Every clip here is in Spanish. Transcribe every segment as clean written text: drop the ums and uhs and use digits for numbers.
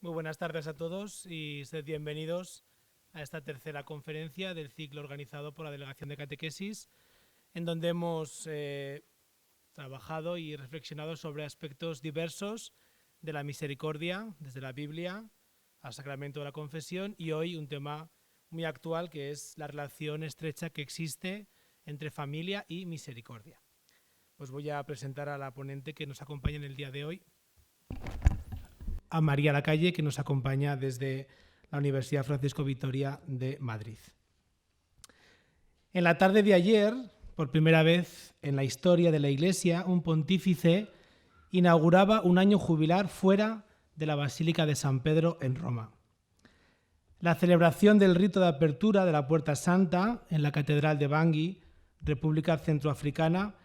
Muy buenas tardes a todos y sed bienvenidos a esta tercera conferencia del ciclo organizado por la Delegación de Catequesis, en donde hemos trabajado y reflexionado sobre aspectos diversos de la misericordia, desde la Biblia al sacramento de la confesión, y hoy un tema muy actual que es la relación estrecha que existe entre familia y misericordia. Pues voy a presentar a la ponente que nos acompaña en el día de hoy, a María Lacalle, que nos acompaña desde la Universidad Francisco Vitoria de Madrid. En la tarde de ayer, por primera vez en la historia de la Iglesia, un pontífice inauguraba un año jubilar fuera de la Basílica de San Pedro en Roma. La celebración del rito de apertura de la Puerta Santa en la Catedral de Bangui, República Centroafricana,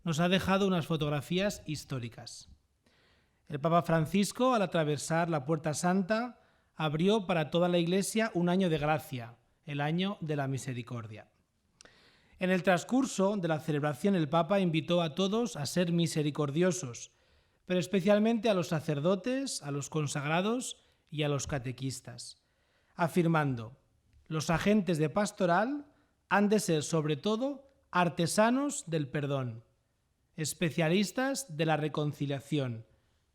nos ha dejado unas fotografías históricas. El Papa Francisco, al atravesar la Puerta Santa, abrió para toda la Iglesia un año de gracia, el año de la misericordia. En el transcurso de la celebración, el Papa invitó a todos a ser misericordiosos, pero especialmente a los sacerdotes, a los consagrados y a los catequistas, afirmando: los agentes de pastoral han de ser sobre todo artesanos del perdón, especialistas de la reconciliación,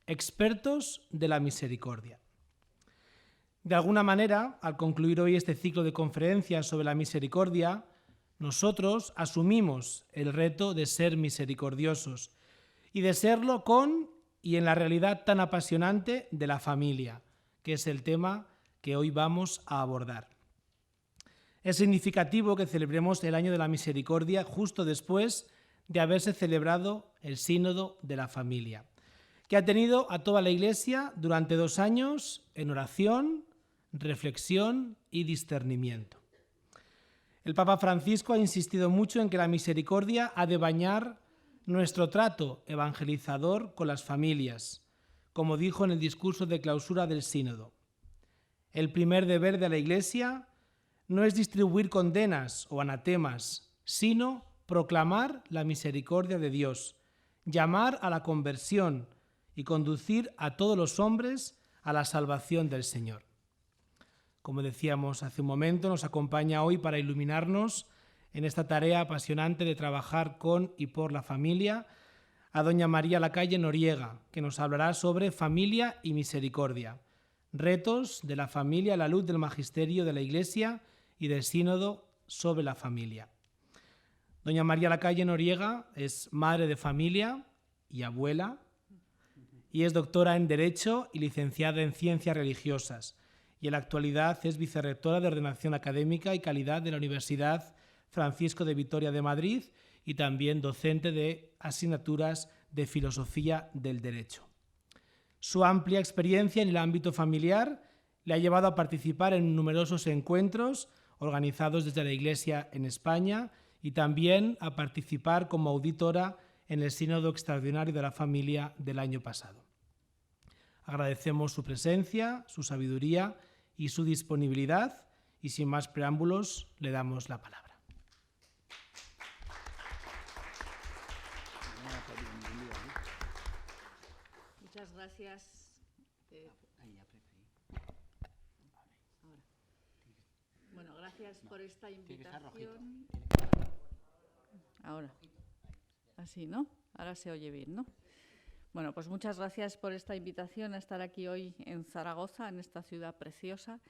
expertos de la misericordia. De alguna manera, al concluir hoy este ciclo de conferencias sobre la misericordia, nosotros asumimos el reto de ser misericordiosos y de serlo con y en la realidad tan apasionante de la familia, que es el tema que hoy vamos a abordar. Es significativo que celebremos el año de la misericordia justo después de haberse celebrado el Sínodo de la Familia, que ha tenido a toda la Iglesia durante 2 años en oración, reflexión y discernimiento. El Papa Francisco ha insistido mucho en que la misericordia ha de bañar nuestro trato evangelizador con las familias, como dijo en el discurso de clausura del Sínodo. El primer deber de la Iglesia no es distribuir condenas o anatemas, sino proclamar la misericordia de Dios, llamar a la conversión y conducir a todos los hombres a la salvación del Señor. Como decíamos hace un momento, nos acompaña hoy para iluminarnos en esta tarea apasionante de trabajar con y por la familia a doña María Lacalle Noriega, que nos hablará sobre familia y misericordia, retos de la familia a la luz del magisterio de la Iglesia y del Sínodo sobre la familia. Doña María Lacalle Noriega es madre de familia y abuela, y es doctora en Derecho y licenciada en Ciencias Religiosas, y en la actualidad es vicerrectora de Ordenación Académica y Calidad de la Universidad Francisco de Vitoria de Madrid y también docente de asignaturas de Filosofía del Derecho. Su amplia experiencia en el ámbito familiar le ha llevado a participar en numerosos encuentros organizados desde la Iglesia en España y también a participar como auditora en el Sínodo Extraordinario de la Familia del año pasado. Agradecemos su presencia, su sabiduría y su disponibilidad, y sin más preámbulos le damos la palabra. Muchas gracias. Bueno, gracias por esta invitación. Ahora, así, ¿no? Ahora se oye bien, ¿no? Bueno, pues muchas gracias por esta invitación a estar aquí hoy en Zaragoza, en esta ciudad preciosa.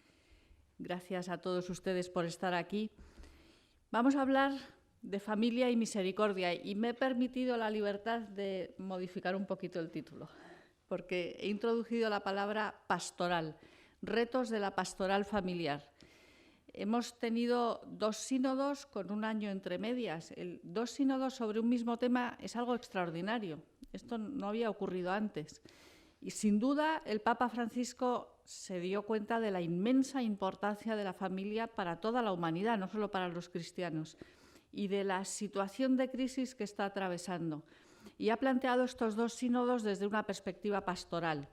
Gracias a todos ustedes por estar aquí. Vamos a hablar de familia y misericordia y me he permitido la libertad de modificar un poquito el título, porque he introducido la palabra pastoral, retos de la pastoral familiar. Hemos tenido 2 sínodos con un año entre medias. 2 sínodos sobre un mismo tema es algo extraordinario. Esto no había ocurrido antes. Y sin duda el Papa Francisco se dio cuenta de la inmensa importancia de la familia para toda la humanidad, no solo para los cristianos, y de la situación de crisis que está atravesando. Y ha planteado estos 2 sínodos desde una perspectiva pastoral.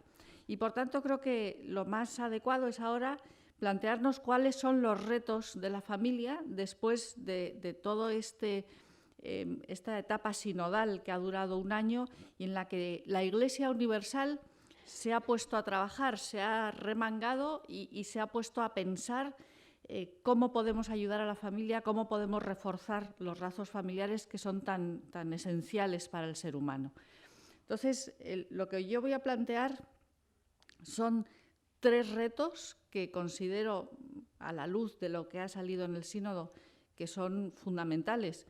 Y por tanto creo que lo más adecuado es ahora plantearnos cuáles son los retos de la familia después de todo esta etapa sinodal que ha durado un año y en la que la Iglesia Universal se ha puesto a trabajar, se ha remangado y se ha puesto a pensar cómo podemos ayudar a la familia, cómo podemos reforzar los lazos familiares que son tan esenciales para el ser humano. Entonces, lo que yo voy a plantear son 3 retos que considero, a la luz de lo que ha salido en el sínodo, que son fundamentales,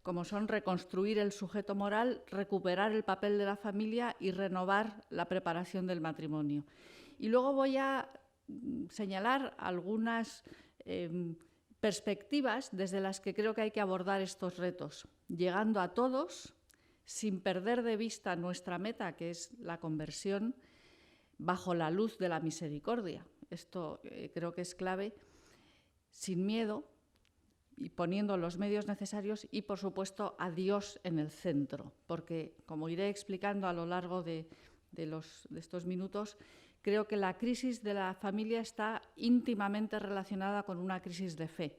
como son reconstruir el sujeto moral, recuperar el papel de la familia y renovar la preparación del matrimonio. Y luego voy a señalar algunas perspectivas desde las que creo que hay que abordar estos retos, llegando a todos, sin perder de vista nuestra meta, que es la conversión, bajo la luz de la misericordia. Esto creo que es clave, sin miedo y poniendo los medios necesarios y, por supuesto, a Dios en el centro, porque, como iré explicando a lo largo de estos minutos, creo que la crisis de la familia está íntimamente relacionada con una crisis de fe.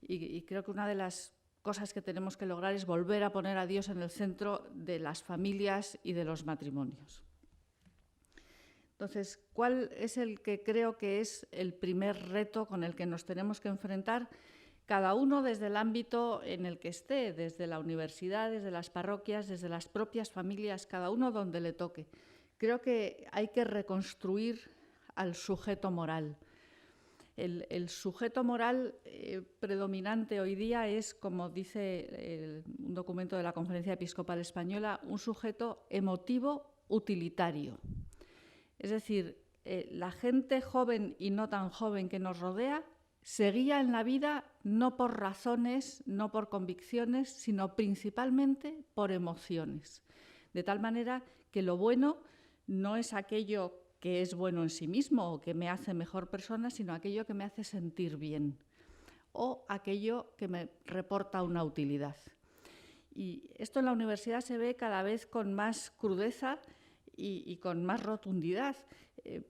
Y creo que una de las cosas que tenemos que lograr es volver a poner a Dios en el centro de las familias y de los matrimonios. Entonces, ¿cuál es el que creo que es el primer reto con el que nos tenemos que enfrentar? Cada uno desde el ámbito en el que esté, desde la universidad, desde las parroquias, desde las propias familias, cada uno donde le toque. Creo que hay que reconstruir al sujeto moral. El sujeto moral predominante hoy día es, como dice un documento de la Conferencia Episcopal Española, un sujeto emotivo utilitario. Es decir, la gente joven y no tan joven que nos rodea se guía en la vida no por razones, no por convicciones, sino principalmente por emociones. De tal manera que lo bueno no es aquello que es bueno en sí mismo o que me hace mejor persona, sino aquello que me hace sentir bien o aquello que me reporta una utilidad. Y esto en la universidad se ve cada vez con más crudeza y con más rotundidad.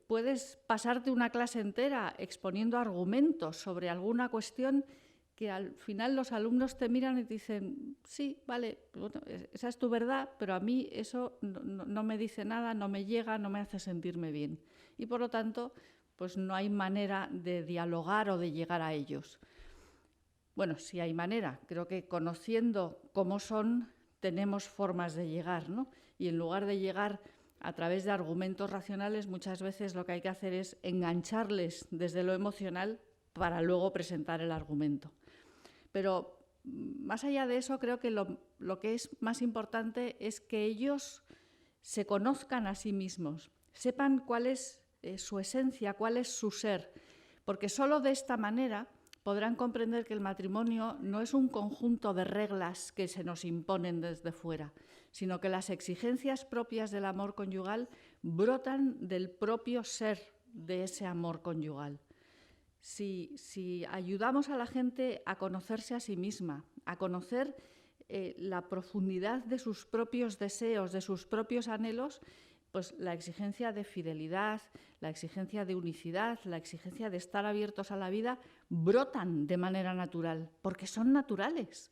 Puedes pasarte una clase entera exponiendo argumentos sobre alguna cuestión que al final los alumnos te miran y te dicen, sí, vale, bueno, esa es tu verdad, pero a mí eso no me dice nada, no me llega, no me hace sentirme bien. Y por lo tanto, pues no hay manera de dialogar o de llegar a ellos. Bueno, sí hay manera. Creo que conociendo cómo son, tenemos formas de llegar, ¿no? Y en lugar de llegar a través de argumentos racionales, muchas veces lo que hay que hacer es engancharles desde lo emocional para luego presentar el argumento. Pero más allá de eso, creo que lo que es más importante es que ellos se conozcan a sí mismos, sepan cuál es su esencia, cuál es su ser, porque solo de esta manera podrán comprender que el matrimonio no es un conjunto de reglas que se nos imponen desde fuera, sino que las exigencias propias del amor conyugal brotan del propio ser de ese amor conyugal. Si ayudamos a la gente a conocerse a sí misma, a conocer la profundidad de sus propios deseos, de sus propios anhelos, pues la exigencia de fidelidad, la exigencia de unicidad, la exigencia de estar abiertos a la vida brotan de manera natural, porque son naturales,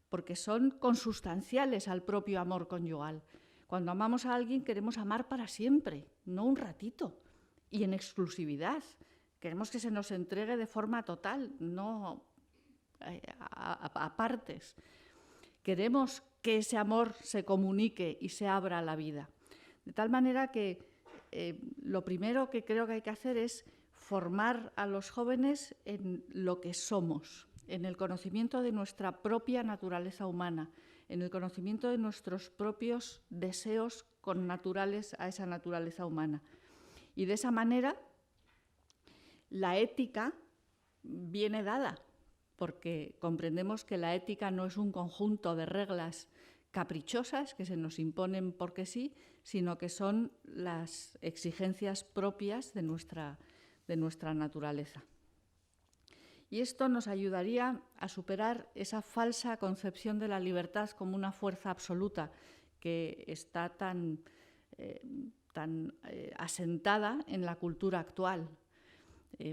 porque son consustanciales al propio amor conyugal. Cuando amamos a alguien queremos amar para siempre, no un ratito, y en exclusividad. Queremos que se nos entregue de forma total, no a partes. Queremos que ese amor se comunique y se abra a la vida. De tal manera que lo primero que creo que hay que hacer es formar a los jóvenes en lo que somos, en el conocimiento de nuestra propia naturaleza humana, en el conocimiento de nuestros propios deseos connaturales a esa naturaleza humana. Y de esa manera la ética viene dada, porque comprendemos que la ética no es un conjunto de reglas caprichosas que se nos imponen porque sí, sino que son las exigencias propias de nuestra naturaleza. Y esto nos ayudaría a superar esa falsa concepción de la libertad como una fuerza absoluta que está tan asentada en la cultura actual.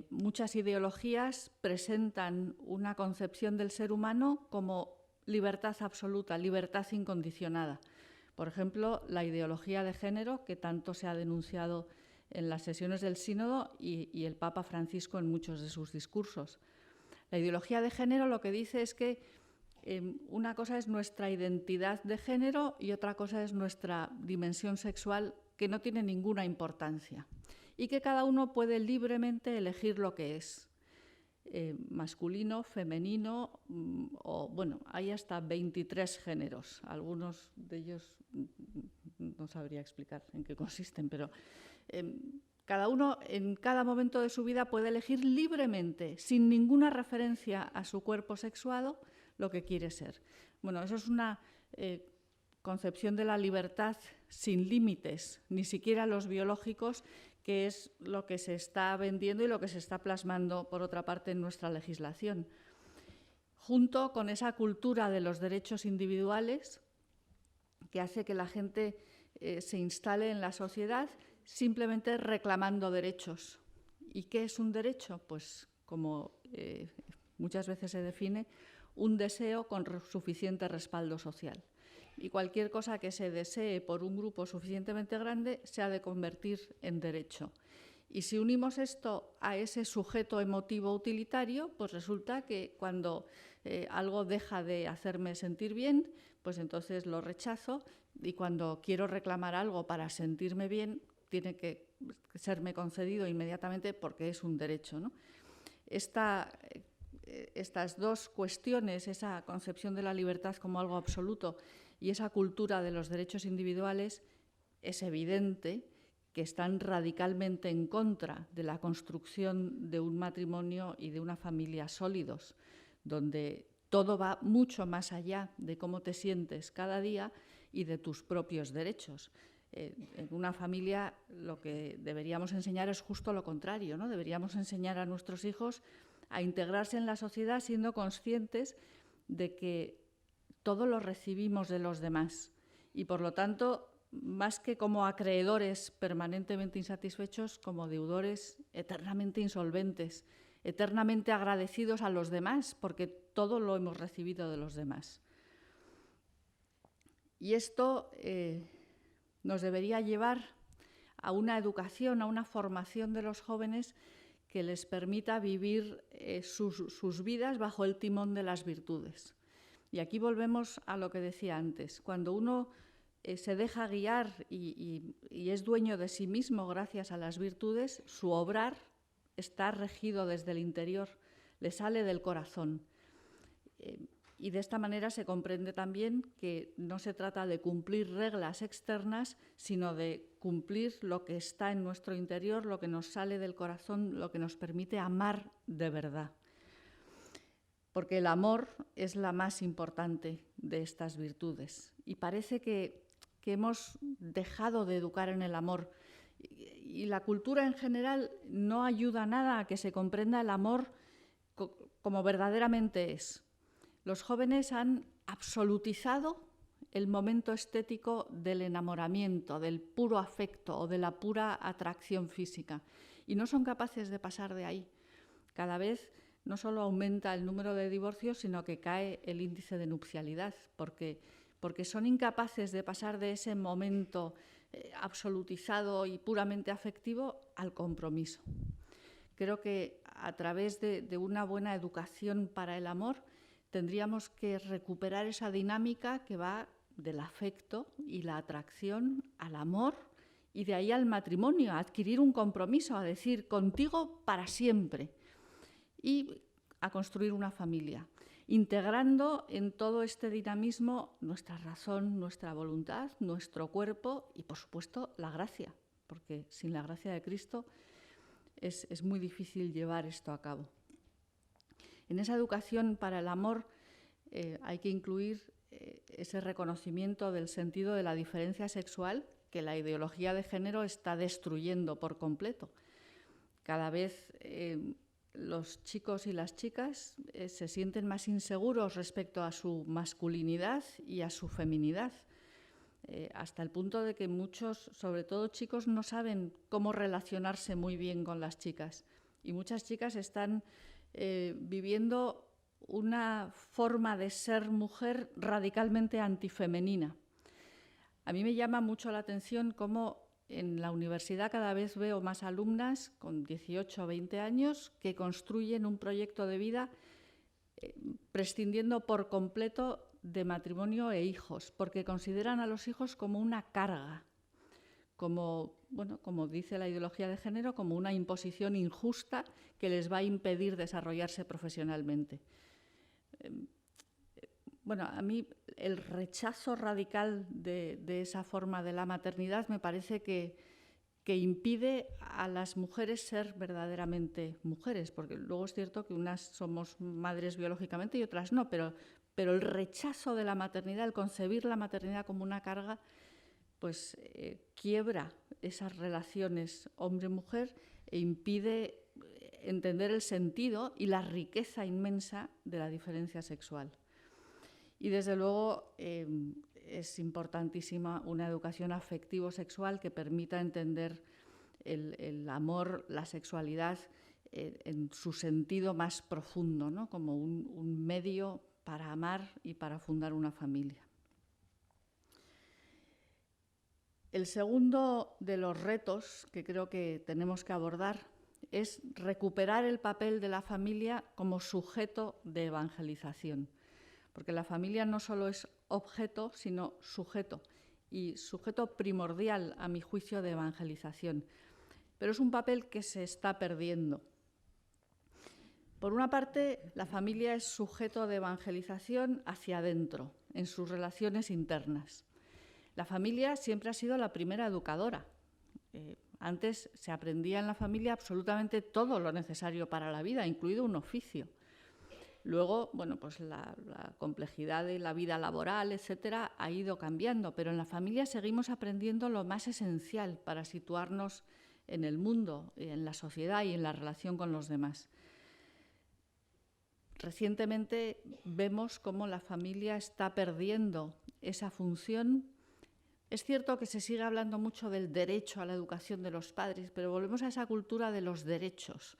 Muchas ideologías presentan una concepción del ser humano como libertad absoluta, libertad incondicionada. Por ejemplo, la ideología de género, que tanto se ha denunciado en las sesiones del Sínodo y el Papa Francisco en muchos de sus discursos. La ideología de género lo que dice es que una cosa es nuestra identidad de género y otra cosa es nuestra dimensión sexual, que no tiene ninguna importancia y que cada uno puede libremente elegir lo que es. Masculino, femenino, o bueno, hay hasta 23 géneros. Algunos de ellos no sabría explicar en qué consisten, pero cada uno en cada momento de su vida puede elegir libremente, sin ninguna referencia a su cuerpo sexuado, lo que quiere ser. Bueno, eso es una concepción de la libertad sin límites, ni siquiera los biológicos, que es lo que se está vendiendo y lo que se está plasmando, por otra parte, en nuestra legislación. Junto con esa cultura de los derechos individuales que hace que la gente se instale en la sociedad simplemente reclamando derechos. ¿Y qué es un derecho? Pues, como muchas veces se define, un deseo con suficiente respaldo social. Y cualquier cosa que se desee por un grupo suficientemente grande se ha de convertir en derecho. Y si unimos esto a ese sujeto emotivo utilitario, pues resulta que cuando algo deja de hacerme sentir bien, pues entonces lo rechazo, y cuando quiero reclamar algo para sentirme bien, tiene que serme concedido inmediatamente porque es un derecho, ¿no? Estas dos cuestiones, esa concepción de la libertad como algo absoluto y esa cultura de los derechos individuales, es evidente que están radicalmente en contra de la construcción de un matrimonio y de una familia sólidos, donde todo va mucho más allá de cómo te sientes cada día y de tus propios derechos. En una familia lo que deberíamos enseñar es justo lo contrario, ¿no? Deberíamos enseñar a nuestros hijos a integrarse en la sociedad siendo conscientes de que todo lo recibimos de los demás y, por lo tanto, más que como acreedores permanentemente insatisfechos, como deudores eternamente insolventes, eternamente agradecidos a los demás, porque todo lo hemos recibido de los demás. Y esto nos debería llevar a una educación, a una formación de los jóvenes que les permita vivir sus vidas bajo el timón de las virtudes. Y aquí volvemos a lo que decía antes. Cuando uno se deja guiar y es dueño de sí mismo gracias a las virtudes, su obrar está regido desde el interior, le sale del corazón. Y de esta manera se comprende también que no se trata de cumplir reglas externas, sino de cumplir lo que está en nuestro interior, lo que nos sale del corazón, lo que nos permite amar de verdad. Porque el amor es la más importante de estas virtudes. Y parece que hemos dejado de educar en el amor. Y la cultura en general no ayuda nada a que se comprenda el amor como verdaderamente es. Los jóvenes han absolutizado el momento estético del enamoramiento, del puro afecto o de la pura atracción física. Y no son capaces de pasar de ahí. Cada vez no solo aumenta el número de divorcios, sino que cae el índice de nupcialidad, porque son incapaces de pasar de ese momento absolutizado y puramente afectivo al compromiso. Creo que a través de una buena educación para el amor tendríamos que recuperar esa dinámica que va del afecto y la atracción al amor y de ahí al matrimonio, a adquirir un compromiso, a decir contigo para siempre y a construir una familia, integrando en todo este dinamismo nuestra razón, nuestra voluntad, nuestro cuerpo y, por supuesto, la gracia, porque sin la gracia de Cristo es muy difícil llevar esto a cabo. En esa educación para el amor hay que incluir ese reconocimiento del sentido de la diferencia sexual que la ideología de género está destruyendo por completo. Cada vez los chicos y las chicas se sienten más inseguros respecto a su masculinidad y a su feminidad, hasta el punto de que muchos, sobre todo chicos, no saben cómo relacionarse muy bien con las chicas. Y muchas chicas están viviendo una forma de ser mujer radicalmente antifemenina. A mí me llama mucho la atención cómo en la universidad cada vez veo más alumnas con 18 o 20 años que construyen un proyecto de vida prescindiendo por completo de matrimonio e hijos, porque consideran a los hijos como una carga, como dice la ideología de género, como una imposición injusta que les va a impedir desarrollarse profesionalmente. A mí el rechazo radical de esa forma de la maternidad me parece que impide a las mujeres ser verdaderamente mujeres, porque luego es cierto que unas somos madres biológicamente y otras no, pero el rechazo de la maternidad, el concebir la maternidad como una carga, pues quiebra esas relaciones hombre-mujer e impide entender el sentido y la riqueza inmensa de la diferencia sexual. Y desde luego es importantísima una educación afectivo-sexual que permita entender el amor, la sexualidad en su sentido más profundo, ¿no? Como un medio para amar y para fundar una familia. El segundo de los retos que creo que tenemos que abordar es recuperar el papel de la familia como sujeto de evangelización. Porque la familia no solo es objeto, sino sujeto, y sujeto primordial, a mi juicio, de evangelización. Pero es un papel que se está perdiendo. Por una parte, la familia es sujeto de evangelización hacia adentro, en sus relaciones internas. La familia siempre ha sido la primera educadora. Antes se aprendía en la familia absolutamente todo lo necesario para la vida, incluido un oficio. Luego, pues la complejidad de la vida laboral, etcétera, ha ido cambiando, pero en la familia seguimos aprendiendo lo más esencial para situarnos en el mundo, en la sociedad y en la relación con los demás. Recientemente vemos cómo la familia está perdiendo esa función. Es cierto que se sigue hablando mucho del derecho a la educación de los padres, pero volvemos a esa cultura de los derechos.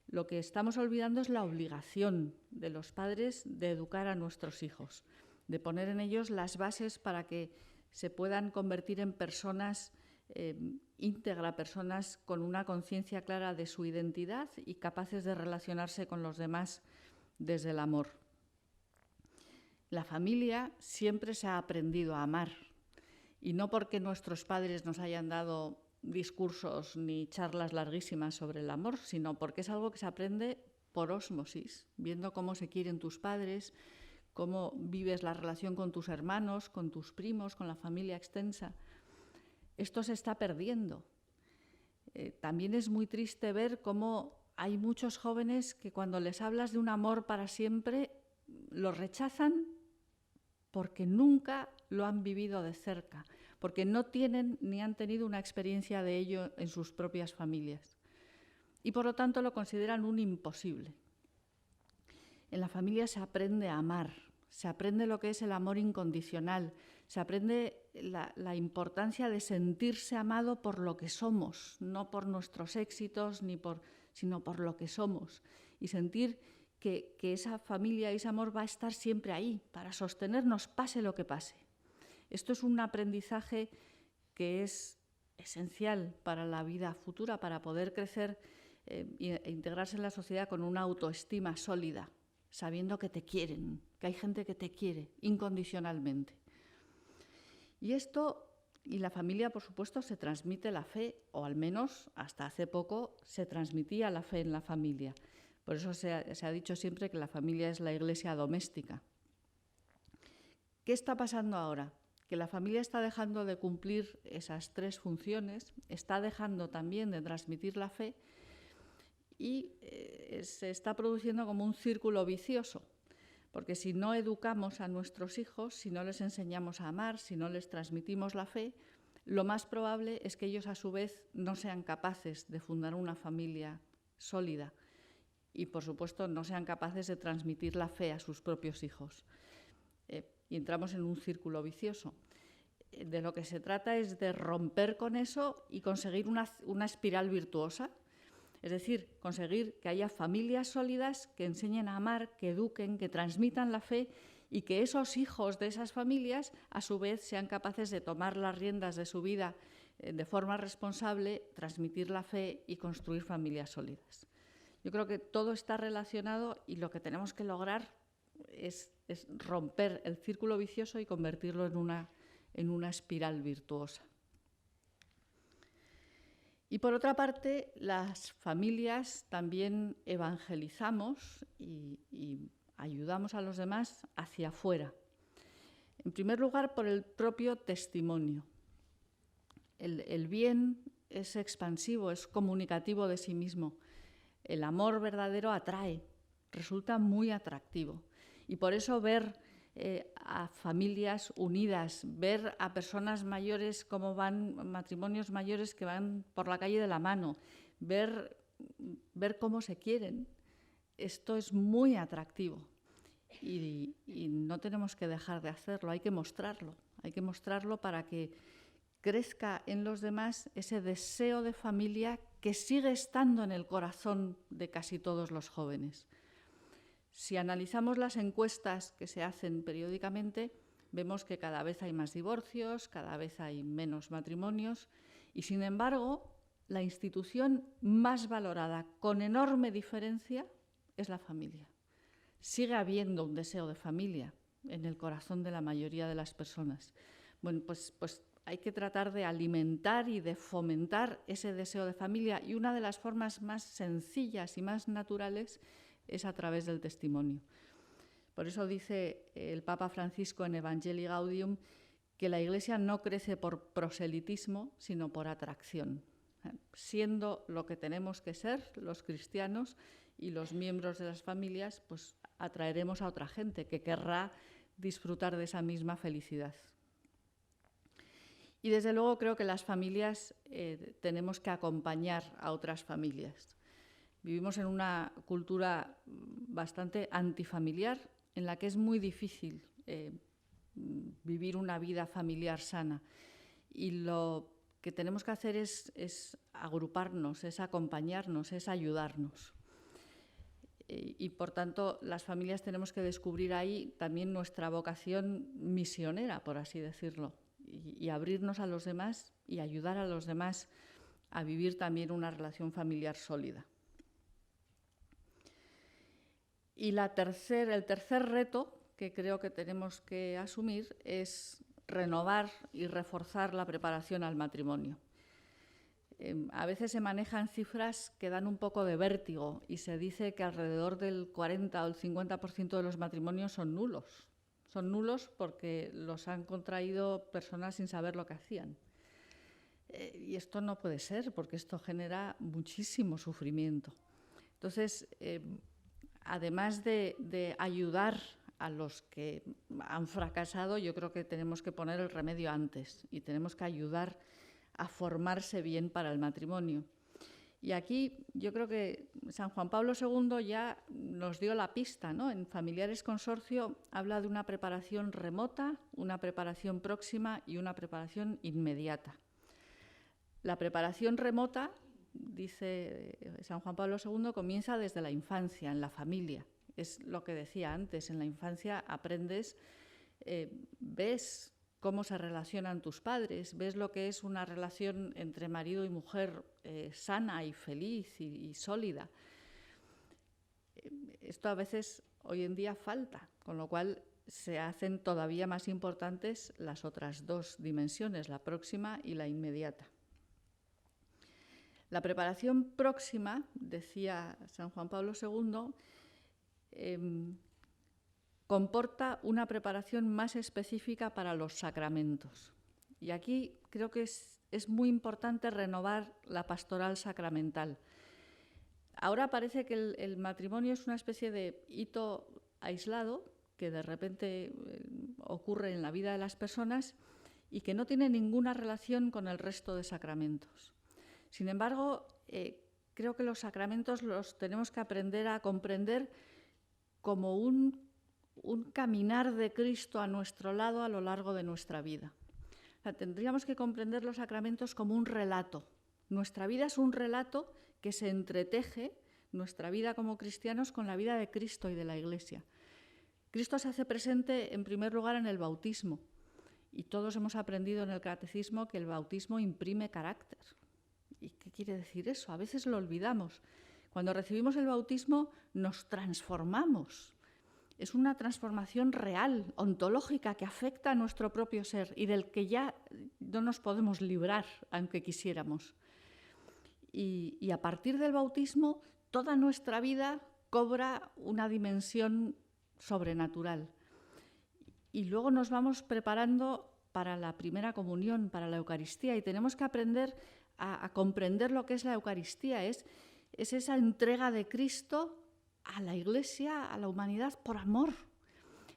Lo que estamos olvidando es la obligación de los padres de educar a nuestros hijos, de poner en ellos las bases para que se puedan convertir en personas íntegras, personas con una conciencia clara de su identidad y capaces de relacionarse con los demás desde el amor. La familia siempre se ha aprendido a amar, y no porque nuestros padres nos hayan dado discursos ni charlas larguísimas sobre el amor, sino porque es algo que se aprende por ósmosis, viendo cómo se quieren tus padres, cómo vives la relación con tus hermanos, con tus primos, con la familia extensa. Esto se está perdiendo. También es muy triste ver cómo hay muchos jóvenes que cuando les hablas de un amor para siempre lo rechazan porque nunca lo han vivido de cerca, porque no tienen ni han tenido una experiencia de ello en sus propias familias. Y por lo tanto lo consideran un imposible. En la familia se aprende a amar, se aprende lo que es el amor incondicional, se aprende la importancia de sentirse amado por lo que somos, no por nuestros éxitos, sino por lo que somos. Y sentir que esa familia y ese amor va a estar siempre ahí para sostenernos, pase lo que pase. Esto es un aprendizaje que es esencial para la vida futura, para poder crecer e integrarse en la sociedad con una autoestima sólida, sabiendo que te quieren, que hay gente que te quiere incondicionalmente. Y la familia, por supuesto, se transmite la fe, o al menos hasta hace poco se transmitía la fe en la familia. Por eso se ha dicho siempre que la familia es la iglesia doméstica. ¿Qué está pasando ahora? Que la familia está dejando de cumplir esas tres funciones, está dejando también de transmitir la fe y se está produciendo como un círculo vicioso. Porque si no educamos a nuestros hijos, si no les enseñamos a amar, si no les transmitimos la fe, lo más probable es que ellos a su vez no sean capaces de fundar una familia sólida y, por supuesto, no sean capaces de transmitir la fe a sus propios hijos. Y entramos en un círculo vicioso. De lo que se trata es de romper con eso y conseguir una espiral virtuosa. Es decir, conseguir que haya familias sólidas que enseñen a amar, que eduquen, que transmitan la fe y que esos hijos de esas familias, a su vez, sean capaces de tomar las riendas de su vida de forma responsable, transmitir la fe y construir familias sólidas. Yo creo que todo está relacionado y lo que tenemos que lograr es romper el círculo vicioso y convertirlo en una espiral virtuosa. Y por otra parte, las familias también evangelizamos y ayudamos a los demás hacia afuera. En primer lugar, por el propio testimonio. El bien es expansivo, es comunicativo de sí mismo. El amor verdadero atrae, resulta muy atractivo. Y por eso ver a familias unidas, ver a personas mayores como van, matrimonios mayores que van por la calle de la mano, ver cómo se quieren, esto es muy atractivo y no tenemos que dejar de hacerlo, hay que mostrarlo para que crezca en los demás ese deseo de familia que sigue estando en el corazón de casi todos los jóvenes. Si analizamos las encuestas que se hacen periódicamente, vemos que cada vez hay más divorcios, cada vez hay menos matrimonios y, sin embargo, la institución más valorada, con enorme diferencia, es la familia. Sigue habiendo un deseo de familia en el corazón de la mayoría de las personas. Bueno, pues hay que tratar de alimentar y de fomentar ese deseo de familia y una de las formas más sencillas y más naturales es a través del testimonio. Por eso dice el Papa Francisco en Evangelii Gaudium que la Iglesia no crece por proselitismo, sino por atracción. Siendo lo que tenemos que ser, los cristianos y los miembros de las familias, pues atraeremos a otra gente que querrá disfrutar de esa misma felicidad. Y desde luego creo que las familias tenemos que acompañar a otras familias. Vivimos en una cultura bastante antifamiliar en la que es muy difícil vivir una vida familiar sana. Y lo que tenemos que hacer es agruparnos, es acompañarnos, es ayudarnos. Y por tanto, las familias tenemos que descubrir ahí también nuestra vocación misionera, por así decirlo, y abrirnos a los demás y ayudar a los demás a vivir también una relación familiar sólida. Y el tercer reto que creo que tenemos que asumir es renovar y reforzar la preparación al matrimonio. A veces se manejan cifras que dan un poco de vértigo y se dice que alrededor del 40 o el 50% de los matrimonios son nulos. Son nulos porque los han contraído personas sin saber lo que hacían. Y esto no puede ser porque esto genera muchísimo sufrimiento. Entonces, además de ayudar a los que han fracasado, yo creo que tenemos que poner el remedio antes y tenemos que ayudar a formarse bien para el matrimonio. Y aquí yo creo que San Juan Pablo II ya nos dio la pista, ¿no? En Familiares Consorcio habla de una preparación remota, una preparación próxima y una preparación inmediata. La preparación remota, dice San Juan Pablo II, comienza desde la infancia, en la familia. Es lo que decía antes, en la infancia aprendes, ves cómo se relacionan tus padres, ves lo que es una relación entre marido y mujer sana y feliz y sólida. Esto a veces hoy en día falta, con lo cual se hacen todavía más importantes las otras dos dimensiones, la próxima y la inmediata. La preparación próxima, decía San Juan Pablo II, comporta una preparación más específica para los sacramentos. Y aquí creo que es muy importante renovar la pastoral sacramental. Ahora parece que el matrimonio es una especie de hito aislado que de repente ocurre en la vida de las personas y que no tiene ninguna relación con el resto de sacramentos. Sin embargo, creo que los sacramentos los tenemos que aprender a comprender como un caminar de Cristo a nuestro lado a lo largo de nuestra vida. O sea, tendríamos que comprender los sacramentos como un relato. Nuestra vida es un relato que se entreteje, nuestra vida como cristianos, con la vida de Cristo y de la Iglesia. Cristo se hace presente en primer lugar en el bautismo Y todos hemos aprendido en el catecismo que el bautismo imprime carácter. ¿Y qué quiere decir eso? A veces lo olvidamos. Cuando recibimos el bautismo nos transformamos. Es una transformación real, ontológica, que afecta a nuestro propio ser y del que ya no nos podemos librar, aunque quisiéramos. Y a partir del bautismo, toda nuestra vida cobra una dimensión sobrenatural. Y luego nos vamos preparando para la primera comunión, para la Eucaristía, y tenemos que aprender a comprender lo que es la Eucaristía. Es esa entrega de Cristo a la Iglesia, a la humanidad, por amor.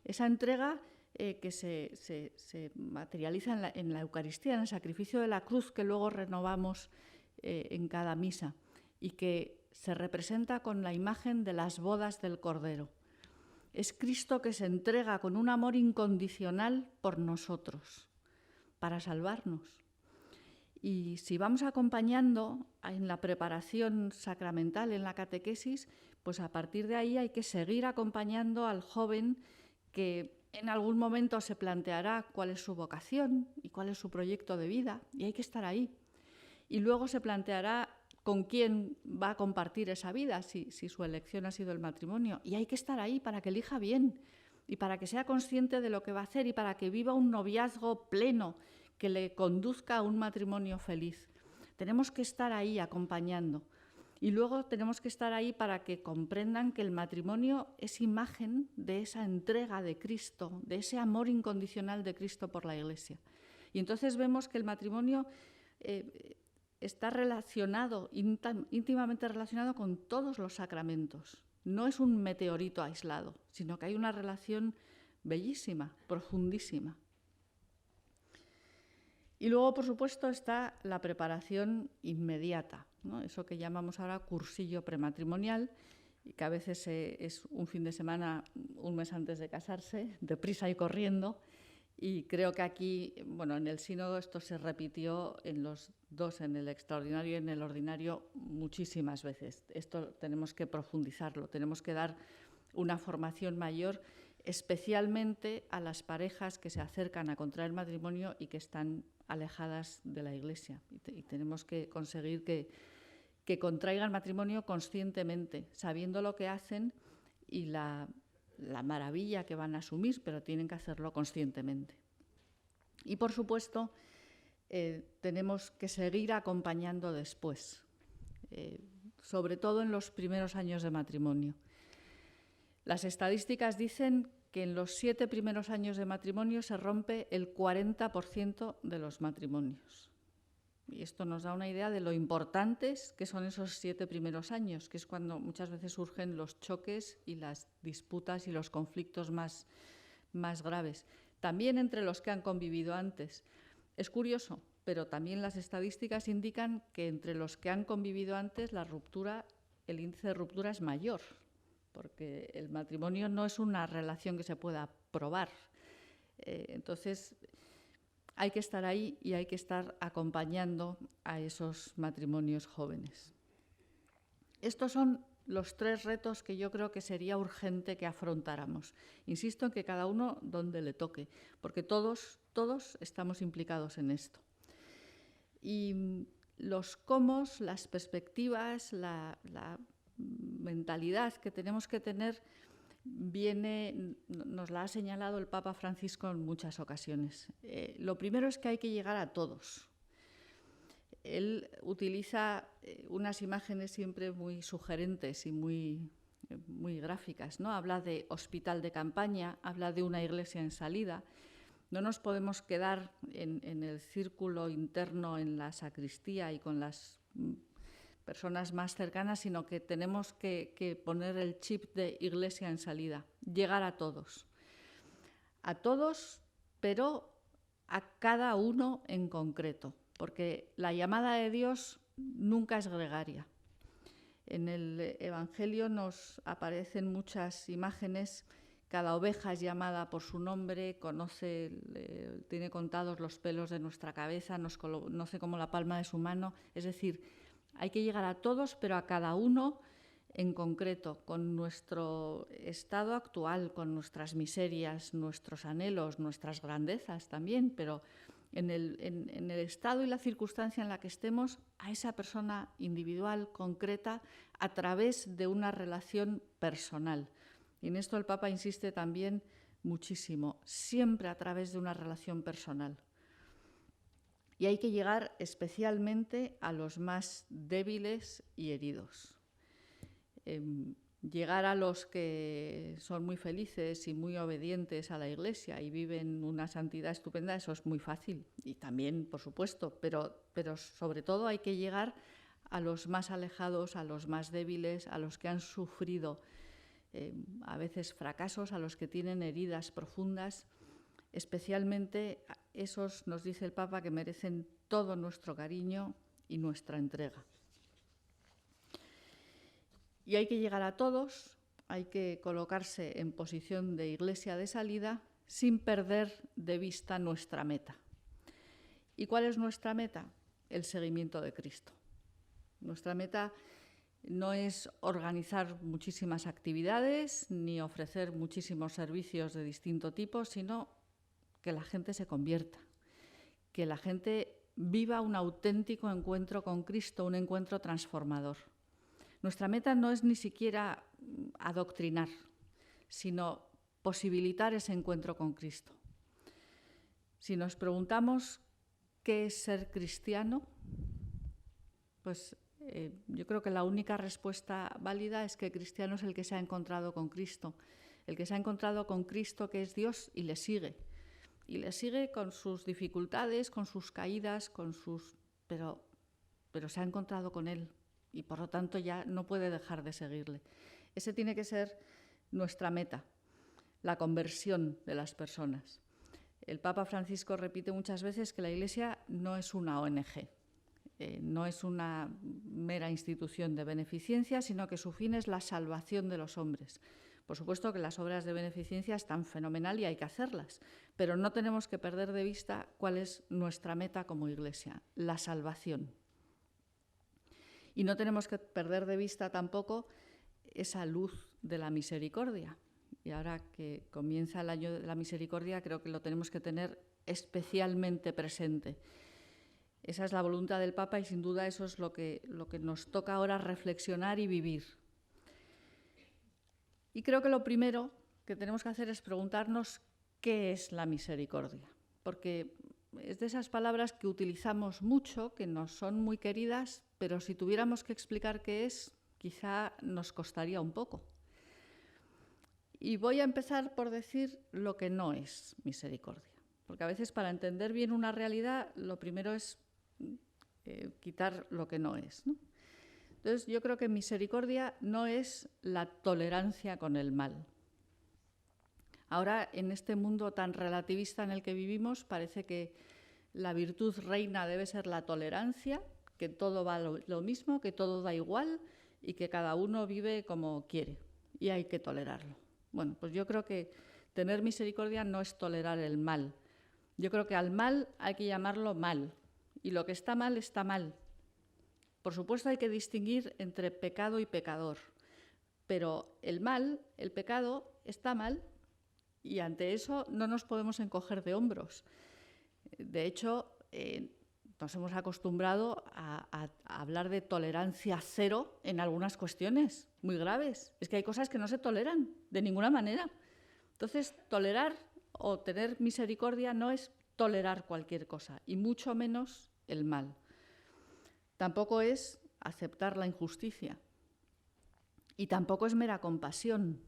Esa entrega que se materializa en la Eucaristía, en el sacrificio de la cruz que luego renovamos en cada misa y que se representa con la imagen de las bodas del Cordero. Es Cristo que se entrega con un amor incondicional por nosotros, para salvarnos. Y si vamos acompañando en la preparación sacramental, en la catequesis, pues a partir de ahí hay que seguir acompañando al joven que en algún momento se planteará cuál es su vocación y cuál es su proyecto de vida, y hay que estar ahí. Y luego se planteará con quién va a compartir esa vida, si su elección ha sido el matrimonio. Y hay que estar ahí para que elija bien y para que sea consciente de lo que va a hacer y para que viva un noviazgo pleno que le conduzca a un matrimonio feliz. Tenemos que estar ahí acompañando. Y luego tenemos que estar ahí para que comprendan que el matrimonio es imagen de esa entrega de Cristo, de ese amor incondicional de Cristo por la Iglesia. Y entonces vemos que el matrimonio está íntimamente relacionado con todos los sacramentos. No es un meteorito aislado, sino que hay una relación bellísima, profundísima. Y luego, por supuesto, está la preparación inmediata, ¿no? Eso que llamamos ahora cursillo prematrimonial, y que a veces es un fin de semana, un mes antes de casarse, deprisa y corriendo. Y creo que aquí, bueno, en el sínodo esto se repitió en los dos, en el extraordinario y en el ordinario, muchísimas veces. Esto tenemos que profundizarlo, tenemos que dar una formación mayor, especialmente a las parejas que se acercan a contraer matrimonio y que están alejadas de la Iglesia. Y tenemos que conseguir que contraigan matrimonio conscientemente, sabiendo lo que hacen y la maravilla que van a asumir, pero tienen que hacerlo conscientemente. Y, por supuesto, tenemos que seguir acompañando después, sobre todo en los primeros años de matrimonio. Las estadísticas dicen que en los 7 primeros años de matrimonio se rompe el 40% de los matrimonios. Y esto nos da una idea de lo importantes que son esos 7 primeros años, que es cuando muchas veces surgen los choques y las disputas y los conflictos más graves. También entre los que han convivido antes. Es curioso, pero también las estadísticas indican que entre los que han convivido antes el índice de ruptura es mayor, porque el matrimonio no es una relación que se pueda probar. Entonces, hay que estar ahí y hay que estar acompañando a esos matrimonios jóvenes. Estos son los 3 retos que yo creo que sería urgente que afrontáramos. Insisto en que cada uno donde le toque, porque todos estamos implicados en esto. Y los cómo, las perspectivas, la mentalidad que tenemos que tener nos la ha señalado el Papa Francisco en muchas ocasiones. Lo primero es que hay que llegar a todos. Él utiliza unas imágenes siempre muy sugerentes y muy gráficas, ¿no? Habla de hospital de campaña, habla de una iglesia en salida. No nos podemos quedar en el círculo interno, en la sacristía y con las personas más cercanas, sino que tenemos que poner el chip de iglesia en salida, llegar a todos, pero a cada uno en concreto, porque la llamada de Dios nunca es gregaria. En el Evangelio nos aparecen muchas imágenes. Cada oveja es llamada por su nombre, tiene contados los pelos de nuestra cabeza, nos conoce como la palma de su mano. Es decir, hay que llegar a todos, pero a cada uno en concreto, con nuestro estado actual, con nuestras miserias, nuestros anhelos, nuestras grandezas también, pero en el estado y la circunstancia en la que estemos, a esa persona individual, concreta, a través de una relación personal. Y en esto el Papa insiste también muchísimo, siempre a través de una relación personal. Y hay que llegar especialmente a los más débiles y heridos. Llegar a los que son muy felices y muy obedientes a la Iglesia y viven una santidad estupenda, eso es muy fácil. Y también, por supuesto, pero sobre todo hay que llegar a los más alejados, a los más débiles, a los que han sufrido a veces fracasos, a los que tienen heridas profundas, especialmente esos, nos dice el Papa, que merecen todo nuestro cariño y nuestra entrega. Y hay que llegar a todos, hay que colocarse en posición de iglesia de salida sin perder de vista nuestra meta. ¿Y cuál es nuestra meta? El seguimiento de Cristo. Nuestra meta no es organizar muchísimas actividades ni ofrecer muchísimos servicios de distinto tipo, sino que la gente se convierta, que la gente viva un auténtico encuentro con Cristo, un encuentro transformador. Nuestra meta no es ni siquiera adoctrinar, sino posibilitar ese encuentro con Cristo. Si nos preguntamos qué es ser cristiano, pues yo creo que la única respuesta válida es que cristiano es el que se ha encontrado con Cristo, el que se ha encontrado con Cristo, que es Dios, y le sigue. Y le sigue con sus dificultades, con sus caídas, pero se ha encontrado con Él. Y por lo tanto ya no puede dejar de seguirle. Ese tiene que ser nuestra meta, la conversión de las personas. El Papa Francisco repite muchas veces que la Iglesia no es una ONG, no es una mera institución de beneficencia, sino que su fin es la salvación de los hombres. Por supuesto que las obras de beneficencia están fenomenal y hay que hacerlas, pero no tenemos que perder de vista cuál es nuestra meta como Iglesia, la salvación. Y no tenemos que perder de vista tampoco esa luz de la misericordia. Y ahora que comienza el año de la misericordia, creo que lo tenemos que tener especialmente presente. Esa es la voluntad del Papa y sin duda eso es lo que nos toca ahora reflexionar y vivir. Y creo que lo primero que tenemos que hacer es preguntarnos qué es la misericordia. Porque es de esas palabras que utilizamos mucho, que nos son muy queridas, pero si tuviéramos que explicar qué es, quizá nos costaría un poco. Y voy a empezar por decir lo que no es misericordia. Porque a veces para entender bien una realidad, lo primero es quitar lo que no es, ¿no? Entonces yo creo que misericordia no es la tolerancia con el mal. Ahora, en este mundo tan relativista en el que vivimos, parece que la virtud reina debe ser la tolerancia, que todo va lo mismo, que todo da igual y que cada uno vive como quiere y hay que tolerarlo. Bueno, pues yo creo que tener misericordia no es tolerar el mal. Yo creo que al mal hay que llamarlo mal y lo que está mal está mal. Por supuesto hay que distinguir entre pecado y pecador, pero el mal, el pecado, está mal. Y ante eso no nos podemos encoger de hombros. De hecho, nos hemos acostumbrado a hablar de tolerancia cero en algunas cuestiones muy graves. Es que hay cosas que no se toleran de ninguna manera. Entonces, tolerar o tener misericordia no es tolerar cualquier cosa, y mucho menos el mal. Tampoco es aceptar la injusticia. Y tampoco es mera compasión.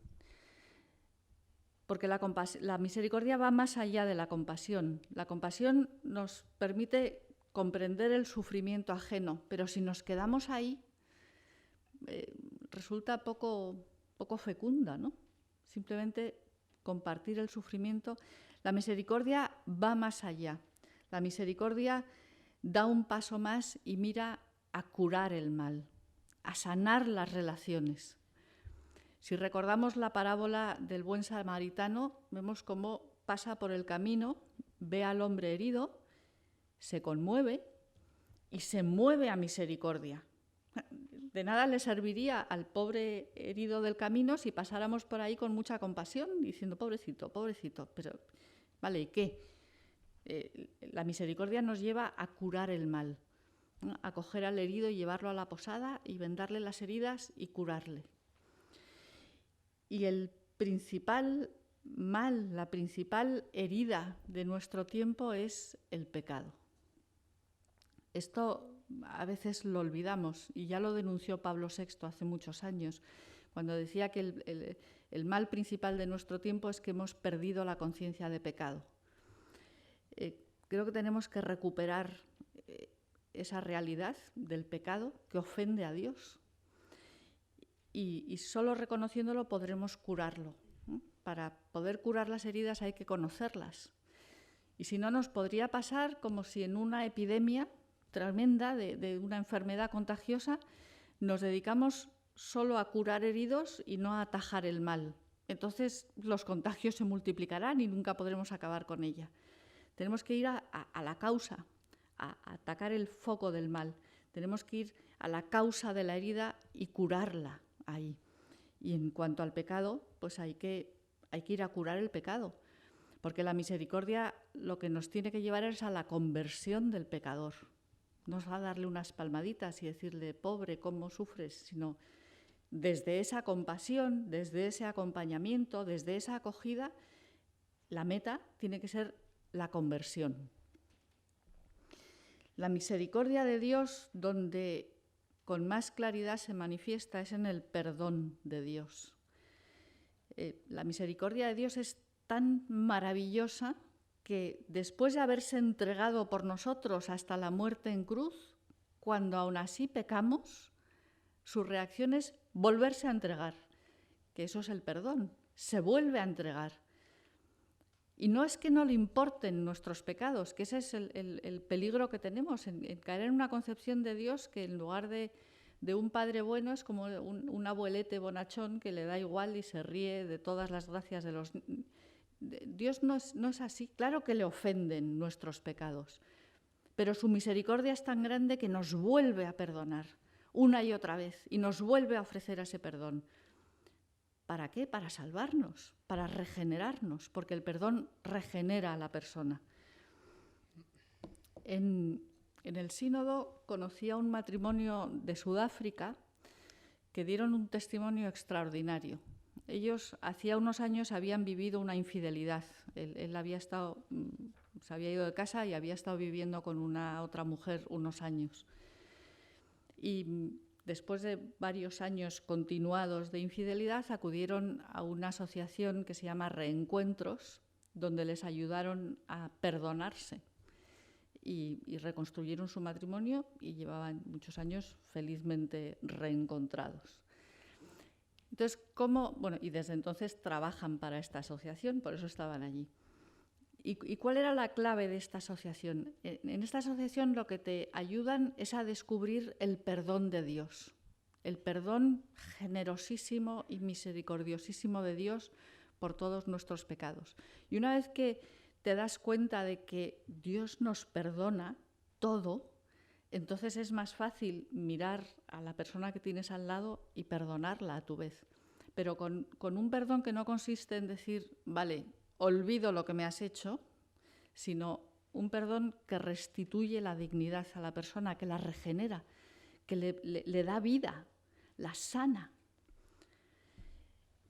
Porque la misericordia va más allá de la compasión. La compasión nos permite comprender el sufrimiento ajeno, pero si nos quedamos ahí, resulta poco fecunda, ¿no? Simplemente compartir el sufrimiento. La misericordia va más allá. La misericordia da un paso más y mira a curar el mal, a sanar las relaciones. Si recordamos la parábola del buen samaritano, vemos cómo pasa por el camino, ve al hombre herido, se conmueve y se mueve a misericordia. De nada le serviría al pobre herido del camino si pasáramos por ahí con mucha compasión, diciendo, pobrecito, pobrecito. Pero, ¿vale? ¿Y qué? La misericordia nos lleva a curar el mal, ¿no? A coger al herido y llevarlo a la posada y vendarle las heridas y curarle. Y el principal mal, la principal herida de nuestro tiempo es el pecado. Esto a veces lo olvidamos y ya lo denunció Pablo VI hace muchos años, cuando decía que el mal principal de nuestro tiempo es que hemos perdido la conciencia de pecado. Creo que tenemos que recuperar esa realidad del pecado que ofende a Dios y solo reconociéndolo podremos curarlo. Para poder curar las heridas hay que conocerlas. Y si no, nos podría pasar como si en una epidemia tremenda de una enfermedad contagiosa nos dedicamos solo a curar heridos y no a atajar el mal. Entonces los contagios se multiplicarán y nunca podremos acabar con ella. Tenemos que ir a la causa, a atacar el foco del mal. Tenemos que ir a la causa de la herida y curarla ahí. Y en cuanto al pecado, pues hay que ir a curar el pecado, porque la misericordia lo que nos tiene que llevar es a la conversión del pecador. No es a darle unas palmaditas y decirle, pobre, ¿cómo sufres? Sino desde esa compasión, desde ese acompañamiento, desde esa acogida, la meta tiene que ser la conversión. La misericordia de Dios, donde con más claridad se manifiesta, es en el perdón de Dios. La misericordia de Dios es tan maravillosa que después de haberse entregado por nosotros hasta la muerte en cruz, cuando aún así pecamos, su reacción es volverse a entregar, que eso es el perdón, se vuelve a entregar. Y no es que no le importen nuestros pecados, que ese es el peligro que tenemos, en caer en una concepción de Dios que en lugar de un padre bueno es como un abuelete bonachón que le da igual y se ríe de todas las gracias de los... Dios no es así. Claro que le ofenden nuestros pecados, pero su misericordia es tan grande que nos vuelve a perdonar una y otra vez y nos vuelve a ofrecer ese perdón. ¿Para qué? Para salvarnos, para regenerarnos, porque el perdón regenera a la persona. En el sínodo conocí a un matrimonio de Sudáfrica que dieron un testimonio extraordinario. Ellos hacía unos años habían vivido una infidelidad. Él se había ido de casa y había estado viviendo con una otra mujer unos años. Y después de varios años continuados de infidelidad, acudieron a una asociación que se llama Reencuentros, donde les ayudaron a perdonarse y reconstruyeron su matrimonio y llevaban muchos años felizmente reencontrados. Entonces, y desde entonces trabajan para esta asociación, por eso estaban allí. ¿Y cuál era la clave de esta asociación? En esta asociación lo que te ayudan es a descubrir el perdón de Dios, el perdón generosísimo y misericordiosísimo de Dios por todos nuestros pecados. Y una vez que te das cuenta de que Dios nos perdona todo, entonces es más fácil mirar a la persona que tienes al lado y perdonarla a tu vez. Pero con un perdón que no consiste en decir, vale, olvido lo que me has hecho, sino un perdón que restituye la dignidad a la persona, que la regenera, que le da vida, la sana.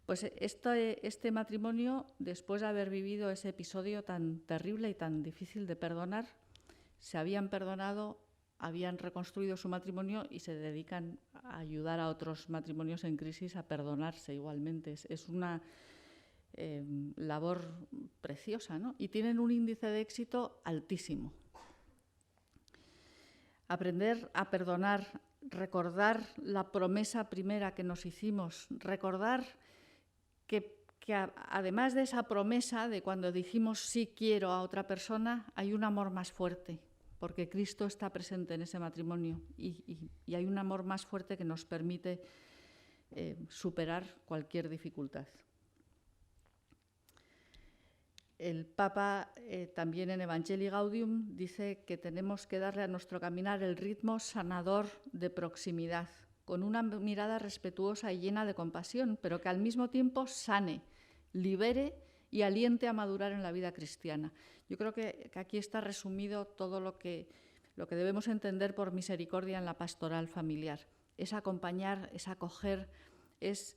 Pues este matrimonio, después de haber vivido ese episodio tan terrible y tan difícil de perdonar, se habían perdonado, habían reconstruido su matrimonio y se dedican a ayudar a otros matrimonios en crisis a perdonarse igualmente. Es una labor preciosa, ¿no? Y tienen un índice de éxito altísimo. Aprender a perdonar, recordar la promesa primera que nos hicimos, recordar que además de esa promesa de cuando dijimos sí quiero a otra persona, hay un amor más fuerte, porque Cristo está presente en ese matrimonio y hay un amor más fuerte que nos permite superar cualquier dificultad. El Papa también en Evangelii Gaudium dice que tenemos que darle a nuestro caminar el ritmo sanador de proximidad, con una mirada respetuosa y llena de compasión, pero que al mismo tiempo sane, libere y aliente a madurar en la vida cristiana. Yo creo que aquí está resumido todo lo que debemos entender por misericordia en la pastoral familiar. Es acompañar, es acoger, es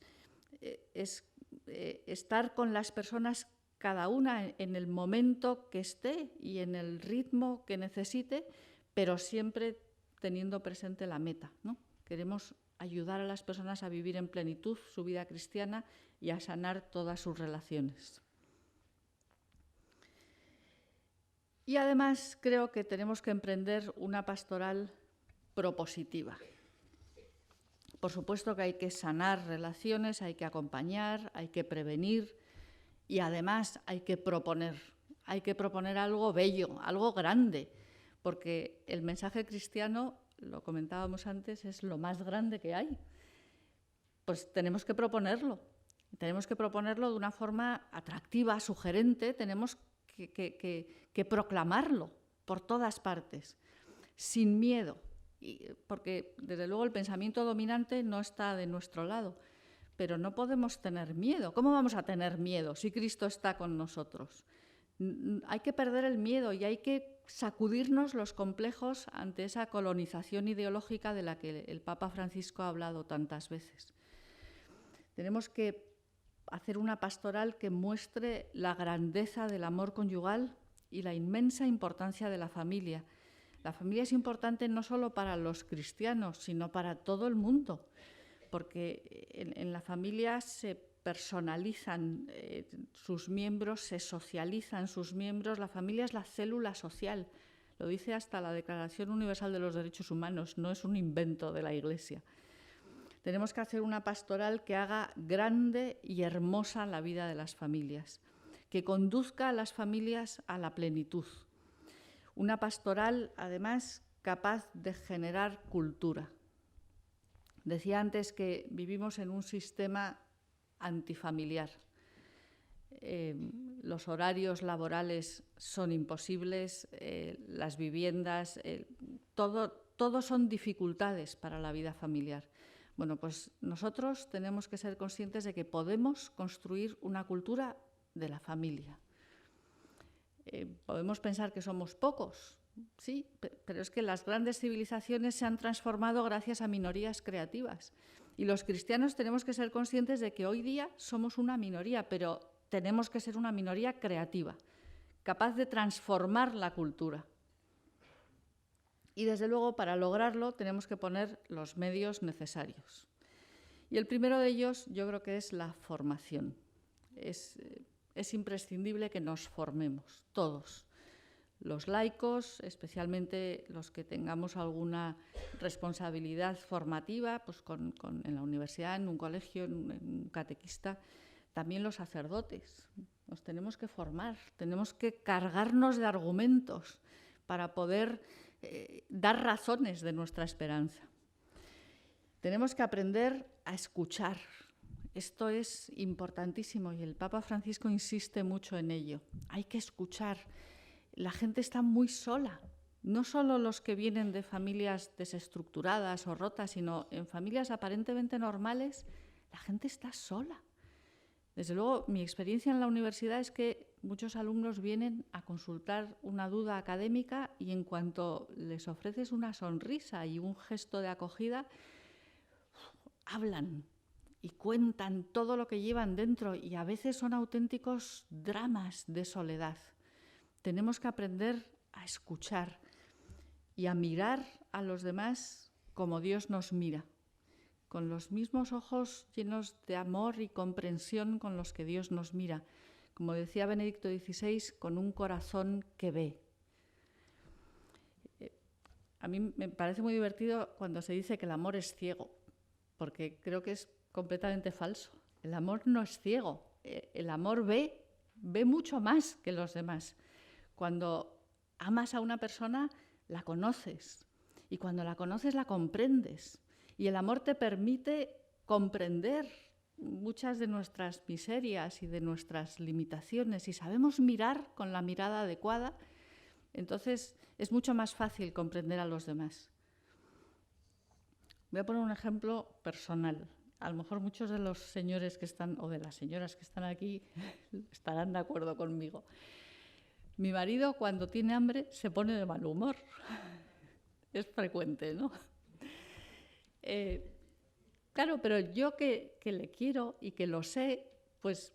estar con las personas cada una en el momento que esté y en el ritmo que necesite, pero siempre teniendo presente la meta, ¿no? Queremos ayudar a las personas a vivir en plenitud su vida cristiana y a sanar todas sus relaciones. Y además creo que tenemos que emprender una pastoral propositiva. Por supuesto que hay que sanar relaciones, hay que acompañar, hay que prevenir y además hay que proponer algo bello, algo grande, porque el mensaje cristiano, lo comentábamos antes, es lo más grande que hay. Pues tenemos que proponerlo de una forma atractiva, sugerente, tenemos que proclamarlo por todas partes, sin miedo, porque desde luego el pensamiento dominante no está de nuestro lado, pero no podemos tener miedo. ¿Cómo vamos a tener miedo si Cristo está con nosotros? Hay que perder el miedo y hay que sacudirnos los complejos ante esa colonización ideológica de la que el Papa Francisco ha hablado tantas veces. Tenemos que hacer una pastoral que muestre la grandeza del amor conyugal y la inmensa importancia de la familia. La familia es importante no solo para los cristianos, sino para todo el mundo, porque en la familia se personalizan sus miembros, se socializan sus miembros. La familia es la célula social, lo dice hasta la Declaración Universal de los Derechos Humanos, no es un invento de la Iglesia. Tenemos que hacer una pastoral que haga grande y hermosa la vida de las familias, que conduzca a las familias a la plenitud. Una pastoral, además, capaz de generar cultura. Decía antes que vivimos en un sistema antifamiliar. Los horarios laborales son imposibles, las viviendas, todo son dificultades para la vida familiar. Bueno, pues nosotros tenemos que ser conscientes de que podemos construir una cultura de la familia. Podemos pensar que somos pocos, sí, pero es que las grandes civilizaciones se han transformado gracias a minorías creativas. Y los cristianos tenemos que ser conscientes de que hoy día somos una minoría, pero tenemos que ser una minoría creativa, capaz de transformar la cultura. Y desde luego, para lograrlo, tenemos que poner los medios necesarios. Y el primero de ellos, yo creo que es la formación. Es imprescindible que nos formemos, todos. Los laicos, especialmente los que tengamos alguna responsabilidad formativa, pues en la universidad, en un colegio, en un catequista, también los sacerdotes. Nos tenemos que formar, tenemos que cargarnos de argumentos para poder dar razones de nuestra esperanza. Tenemos que aprender a escuchar. Esto es importantísimo y el Papa Francisco insiste mucho en ello. Hay que escuchar. La gente está muy sola. No solo los que vienen de familias desestructuradas o rotas, sino en familias aparentemente normales, la gente está sola. Desde luego, mi experiencia en la universidad es que muchos alumnos vienen a consultar una duda académica y en cuanto les ofreces una sonrisa y un gesto de acogida, hablan y cuentan todo lo que llevan dentro y a veces son auténticos dramas de soledad. Tenemos que aprender a escuchar y a mirar a los demás como Dios nos mira, con los mismos ojos llenos de amor y comprensión con los que Dios nos mira. Como decía Benedicto XVI, con un corazón que ve. A mí me parece muy divertido cuando se dice que el amor es ciego, porque creo que es completamente falso. El amor no es ciego, el amor ve mucho más que los demás. Cuando amas a una persona, la conoces, y cuando la conoces, la comprendes. Y el amor te permite comprender muchas de nuestras miserias y de nuestras limitaciones. Si sabemos mirar con la mirada adecuada, entonces es mucho más fácil comprender a los demás. Voy a poner un ejemplo personal. A lo mejor muchos de los señores que están, o de las señoras que están aquí, estarán de acuerdo conmigo. Mi marido, cuando tiene hambre, se pone de mal humor. Es frecuente, ¿no? Claro, pero yo que le quiero y que lo sé, pues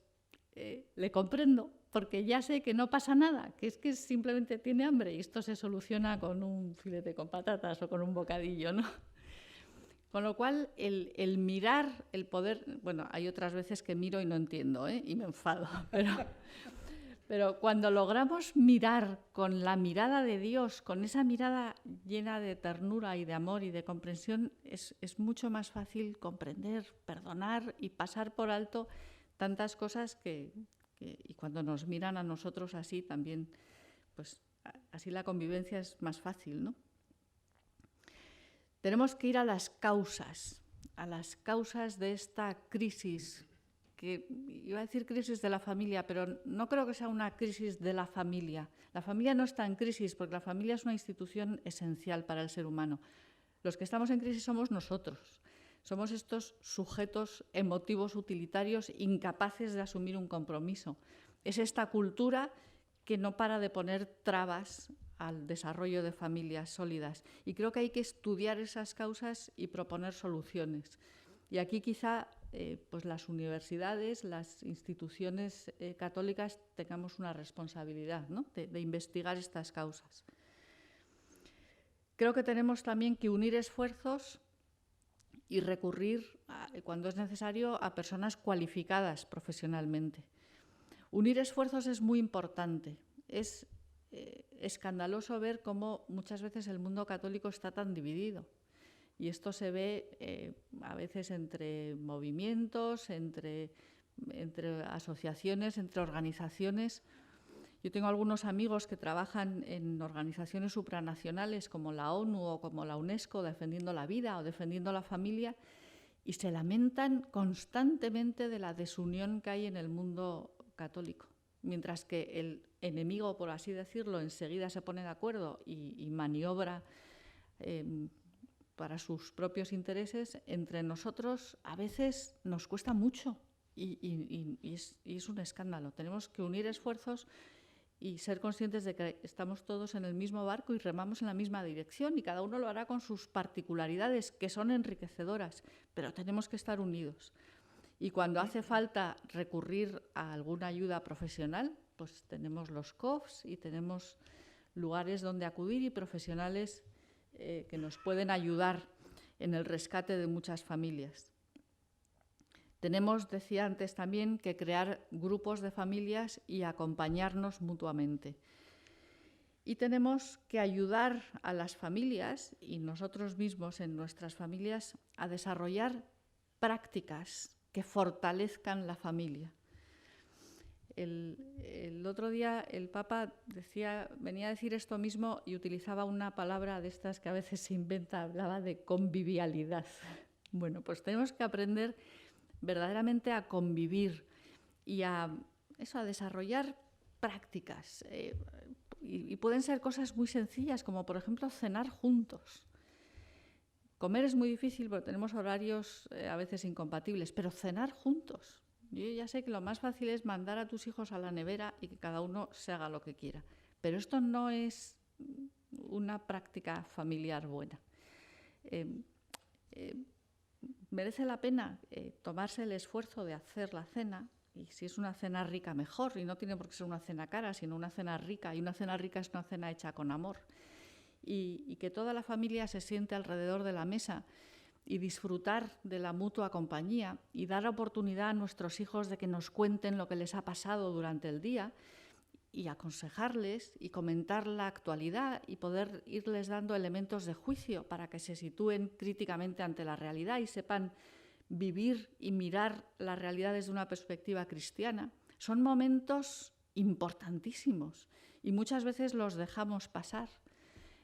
le comprendo, porque ya sé que no pasa nada, que simplemente tiene hambre y esto se soluciona con un filete con patatas o con un bocadillo, ¿no? Con lo cual, el mirar, el poder... Bueno, hay otras veces que miro y no entiendo, y me enfado, pero cuando logramos mirar con la mirada de Dios, con esa mirada llena de ternura y de amor y de comprensión, es mucho más fácil comprender, perdonar y pasar por alto tantas cosas y cuando nos miran a nosotros así también, pues así la convivencia es más fácil, ¿no? Tenemos que ir a las causas de esta crisis, que iba a decir crisis de la familia, pero no creo que sea una crisis de la familia. La familia no está en crisis porque la familia es una institución esencial para el ser humano. Los que estamos en crisis somos nosotros. Somos estos sujetos emotivos utilitarios incapaces de asumir un compromiso. Es esta cultura que no para de poner trabas al desarrollo de familias sólidas. Y creo que hay que estudiar esas causas y proponer soluciones. Y aquí quizá pues las universidades, las instituciones católicas tengamos una responsabilidad, ¿no? de investigar estas causas. Creo que tenemos también que unir esfuerzos y recurrir, cuando es necesario, a personas cualificadas profesionalmente. Unir esfuerzos es muy importante. Es escandaloso ver cómo muchas veces el mundo católico está tan dividido. Y esto se ve a veces entre movimientos, entre asociaciones, entre organizaciones. Yo tengo algunos amigos que trabajan en organizaciones supranacionales como la ONU o como la UNESCO, defendiendo la vida o defendiendo la familia, y se lamentan constantemente de la desunión que hay en el mundo católico. Mientras que el enemigo, por así decirlo, enseguida se pone de acuerdo y maniobra para sus propios intereses, entre nosotros a veces nos cuesta mucho y es un escándalo. Tenemos que unir esfuerzos y ser conscientes de que estamos todos en el mismo barco y remamos en la misma dirección y cada uno lo hará con sus particularidades, que son enriquecedoras, pero tenemos que estar unidos. Y cuando hace falta recurrir a alguna ayuda profesional, pues tenemos los COFs y tenemos lugares donde acudir y profesionales que nos pueden ayudar en el rescate de muchas familias. Tenemos, decía antes también, que crear grupos de familias y acompañarnos mutuamente. Y tenemos que ayudar a las familias y nosotros mismos en nuestras familias a desarrollar prácticas que fortalezcan la familia. El otro día el Papa venía a decir esto mismo y utilizaba una palabra de estas que a veces se inventa, hablaba de convivialidad. Bueno, pues tenemos que aprender verdaderamente a convivir y a desarrollar prácticas. Y pueden ser cosas muy sencillas, como por ejemplo cenar juntos. Comer es muy difícil porque tenemos horarios a veces incompatibles, pero cenar juntos. Yo ya sé que lo más fácil es mandar a tus hijos a la nevera y que cada uno se haga lo que quiera, pero esto no es una práctica familiar buena. Merece la pena tomarse el esfuerzo de hacer la cena, y si es una cena rica mejor, y no tiene por qué ser una cena cara, sino una cena rica, y una cena rica es una cena hecha con amor, y que toda la familia se siente alrededor de la mesa y disfrutar de la mutua compañía y dar oportunidad a nuestros hijos de que nos cuenten lo que les ha pasado durante el día y aconsejarles y comentar la actualidad y poder irles dando elementos de juicio para que se sitúen críticamente ante la realidad y sepan vivir y mirar la realidad desde una perspectiva cristiana. Son momentos importantísimos y muchas veces los dejamos pasar.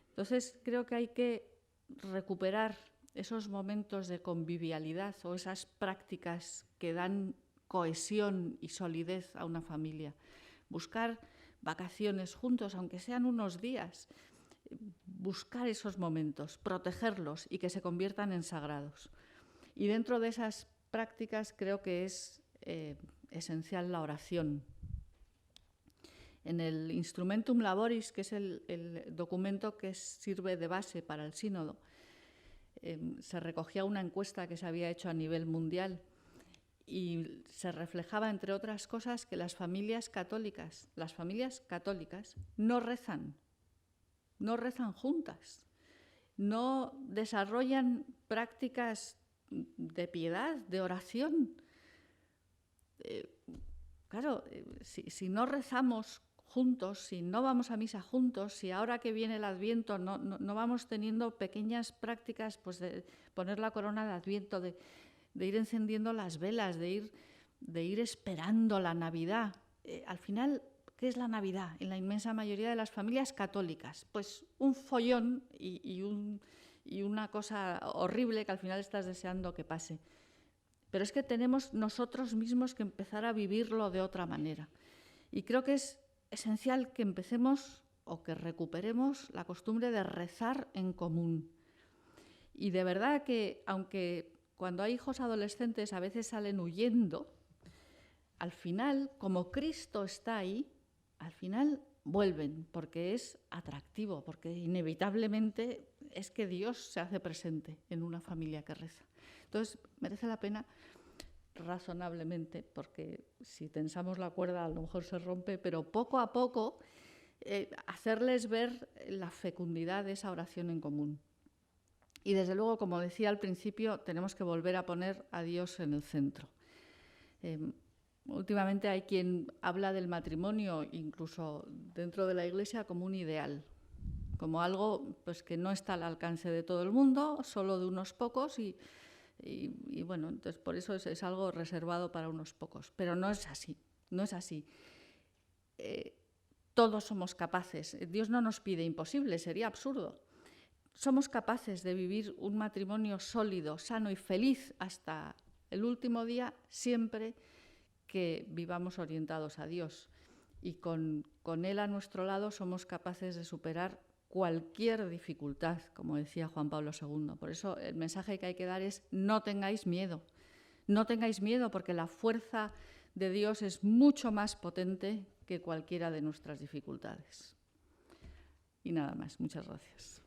Entonces creo que hay que recuperar esos momentos de convivialidad o esas prácticas que dan cohesión y solidez a una familia. Buscar vacaciones juntos, aunque sean unos días. buscar esos momentos, protegerlos y que se conviertan en sagrados. Y dentro de esas prácticas creo que es esencial la oración. En el Instrumentum Laboris, que es el documento que sirve de base para el sínodo, se recogía una encuesta que se había hecho a nivel mundial y se reflejaba, entre otras cosas, que las familias católicas no rezan juntas, no desarrollan prácticas de piedad, de oración. Claro, si no rezamos juntos, si no vamos a misa juntos, si ahora que viene el Adviento no vamos teniendo pequeñas prácticas, pues de poner la corona de Adviento, de ir encendiendo las velas, de ir esperando la Navidad. Al final, ¿qué es la Navidad? En la inmensa mayoría de las familias católicas, pues un follón y una cosa horrible que al final estás deseando que pase. Pero es que tenemos nosotros mismos que empezar a vivirlo de otra manera. Y creo que es esencial que empecemos o que recuperemos la costumbre de rezar en común. Y de verdad que, aunque cuando hay hijos adolescentes a veces salen huyendo, al final, como Cristo está ahí, al final vuelven, porque es atractivo, porque inevitablemente es que Dios se hace presente en una familia que reza. Entonces, merece la pena razonablemente, porque si tensamos la cuerda a lo mejor se rompe, pero poco a poco hacerles ver la fecundidad de esa oración en común. Y desde luego, como decía al principio, tenemos que volver a poner a Dios en el centro. Últimamente hay quien habla del matrimonio, incluso dentro de la Iglesia, como un ideal, como algo pues, que no está al alcance de todo el mundo, solo de unos pocos y bueno, entonces por eso es algo reservado para unos pocos. Pero no es así, no es así. Todos somos capaces. Dios no nos pide imposible, sería absurdo. Somos capaces de vivir un matrimonio sólido, sano y feliz hasta el último día, siempre que vivamos orientados a Dios. Y con Él a nuestro lado somos capaces de superar cualquier dificultad, como decía Juan Pablo II. Por eso el mensaje que hay que dar es: no tengáis miedo. No tengáis miedo, porque la fuerza de Dios es mucho más potente que cualquiera de nuestras dificultades. Y nada más. Muchas gracias.